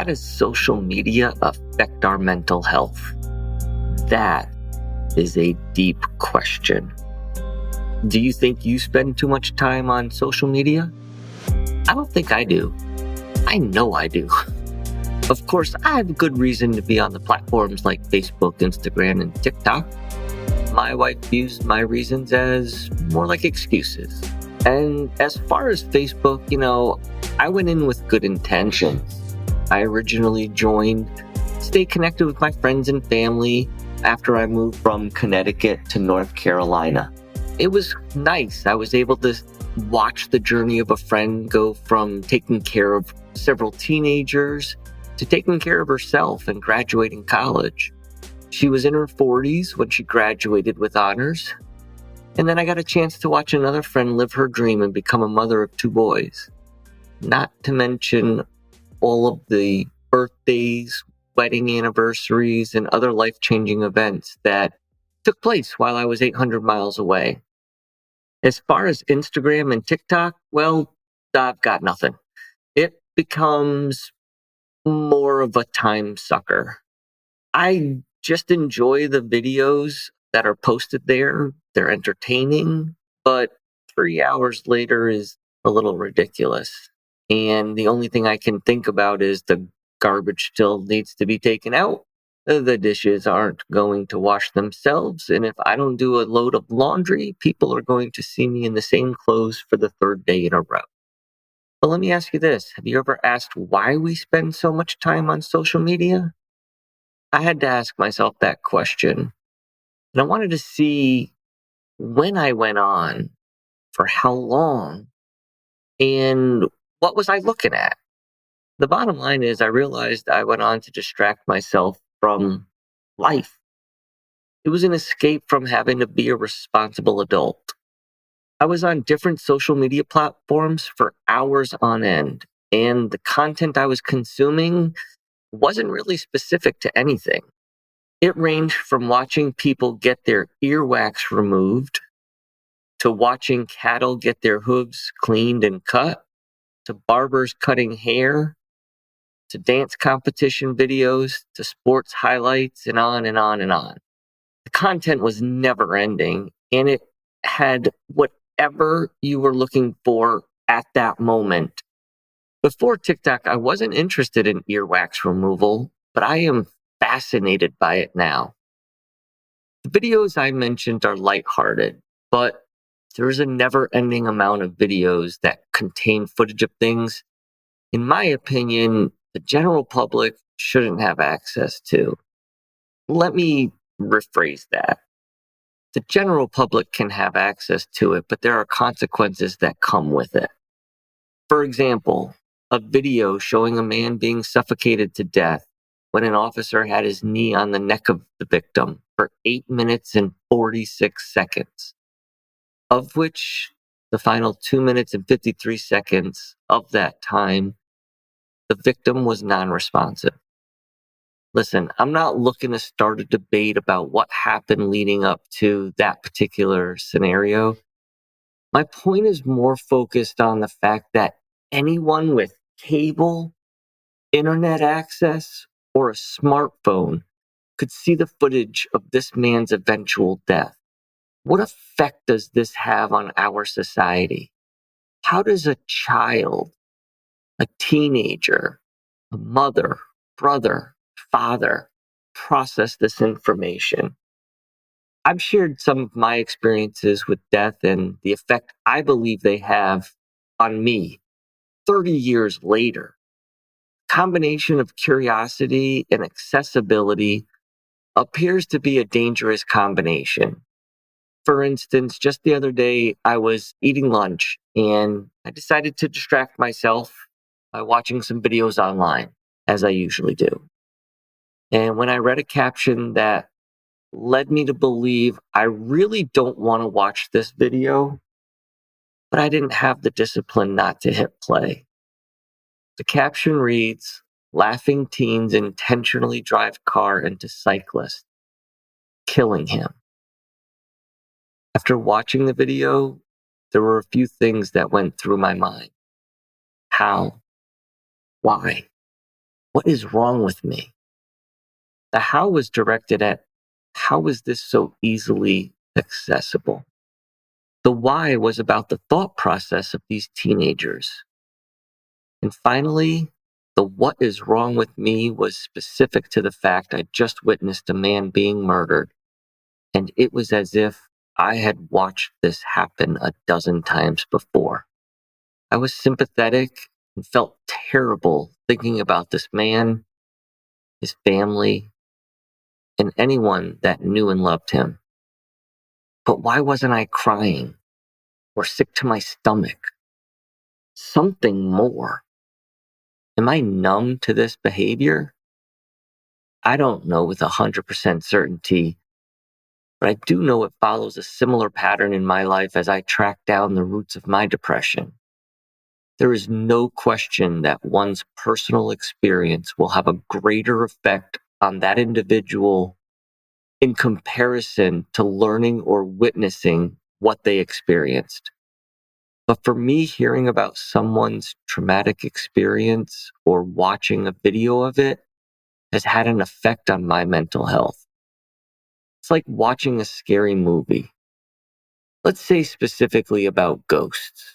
How does social media affect our mental health? That is a deep question. Do you think you spend too much time on social media? I don't think I do. I know I do. Of course, I have a good reason to be on the platforms like Facebook, Instagram, and TikTok. My wife views my reasons as more like excuses. And as far as Facebook, I went in with good intentions. I originally joined to stay connected with my friends and family after I moved from Connecticut to North Carolina. It was nice. I was able to watch the journey of a friend go from taking care of several teenagers to taking care of herself and graduating college. She was in her 40s when she graduated with honors. And then I got a chance to watch another friend live her dream and become a mother of 2 boys. Not to mention all of the birthdays, wedding anniversaries, and other life-changing events that took place while I was 800 miles away. As far as Instagram and TikTok, well, I've got nothing. It becomes more of a time sucker. I just enjoy the videos that are posted there. They're entertaining, but 3 hours later is a little ridiculous. And the only thing I can think about is the garbage still needs to be taken out. The dishes aren't going to wash themselves. And if I don't do a load of laundry, people are going to see me in the same clothes for the 3rd day in a row. But let me ask you this. Have you ever asked why we spend so much time on social media? I had to ask myself that question. And I wanted to see when I went on, for how long, and what was I looking at? The bottom line is I realized I went on to distract myself from life. It was an escape from having to be a responsible adult. I was on different social media platforms for hours on end, and the content I was consuming wasn't really specific to anything. It ranged from watching people get their earwax removed, to watching cattle get their hooves cleaned and cut, to barbers cutting hair, to dance competition videos, to sports highlights, and on and on and on. The content was never ending, and it had whatever you were looking for at that moment. Before TikTok, I wasn't interested in earwax removal, but I am fascinated by it now. The videos I mentioned are lighthearted, but there's a never-ending amount of videos that contain footage of things, in my opinion, the general public shouldn't have access to. Let me rephrase that. The general public can have access to it, but there are consequences that come with it. For example, a video showing a man being suffocated to death when an officer had his knee on the neck of the victim for 8 minutes and 46 seconds, of which the final 2 minutes and 53 seconds of that time, the victim was non-responsive. Listen, I'm not looking to start a debate about what happened leading up to that particular scenario. My point is more focused on the fact that anyone with cable, internet access, or a smartphone could see the footage of this man's eventual death. What effect does this have on our society? How does a child, a teenager, a mother, brother, father process this information? I've shared some of my experiences with death and the effect I believe they have on me 30 years later. Combination of curiosity and accessibility appears to be a dangerous combination. For instance, just the other day, I was eating lunch and I decided to distract myself by watching some videos online, as I usually do. And when I read a caption that led me to believe I really don't want to watch this video, but I didn't have the discipline not to hit play. The caption reads, "Laughing teens intentionally drive car into cyclist, killing him." After watching the video, there were a few things that went through my mind. How? Why? what is wrong with me? The how was directed at, how is this so easily accessible? The why was about the thought process of these teenagers. And finally, the what is wrong with me was specific to the fact I just witnessed a man being murdered, and it was as if I had watched this happen a dozen times before. I was sympathetic and felt terrible thinking about this man, his family, and anyone that knew and loved him. But why wasn't I crying or sick to my stomach? Something more. Am I numb to this behavior? I don't know with 100% certainty, but I do know it follows a similar pattern in my life as I track down the roots of my depression. There is no question that one's personal experience will have a greater effect on that individual in comparison to learning or witnessing what they experienced. But for me, hearing about someone's traumatic experience or watching a video of it has had an effect on my mental health. It's like watching a scary movie. Let's say specifically about ghosts.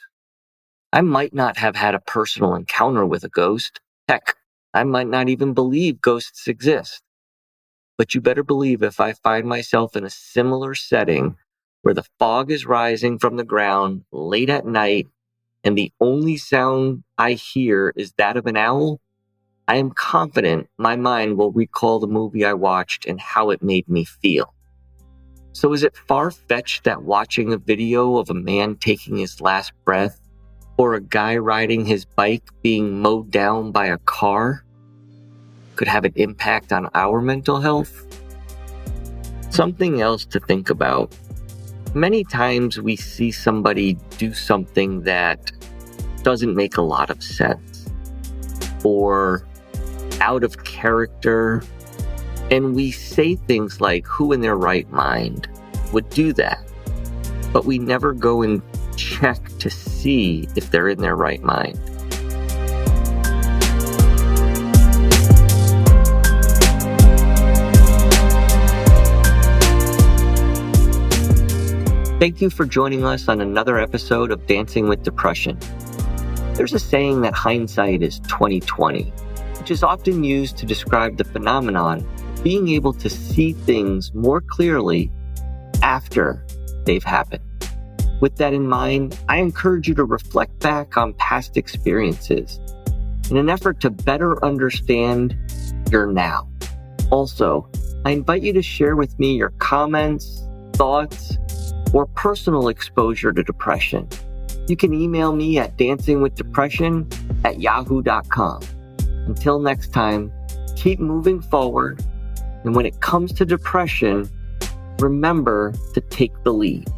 I might not have had a personal encounter with a ghost. Heck, I might not even believe ghosts exist. But you better believe if I find myself in a similar setting where the fog is rising from the ground late at night and the only sound I hear is that of an owl, I am confident my mind will recall the movie I watched and how it made me feel. So is it far-fetched that watching a video of a man taking his last breath or a guy riding his bike being mowed down by a car could have an impact on our mental health? Something else to think about. Many times we see somebody do something that doesn't make a lot of sense or out of character, and we say things like, who in their right mind would do that? But we never go and check to see if they're in their right mind. Thank you for joining us on another episode of Dancing with Depression. There's a saying that hindsight is 20/20, which is often used to describe the phenomenon of being able to see things more clearly after they've happened. With that in mind, I encourage you to reflect back on past experiences in an effort to better understand your now. Also, I invite you to share with me your comments, thoughts, or personal exposure to depression. You can email me at dancingwithdepression@yahoo.com. Until next time, keep moving forward, and when it comes to depression, remember to take the lead.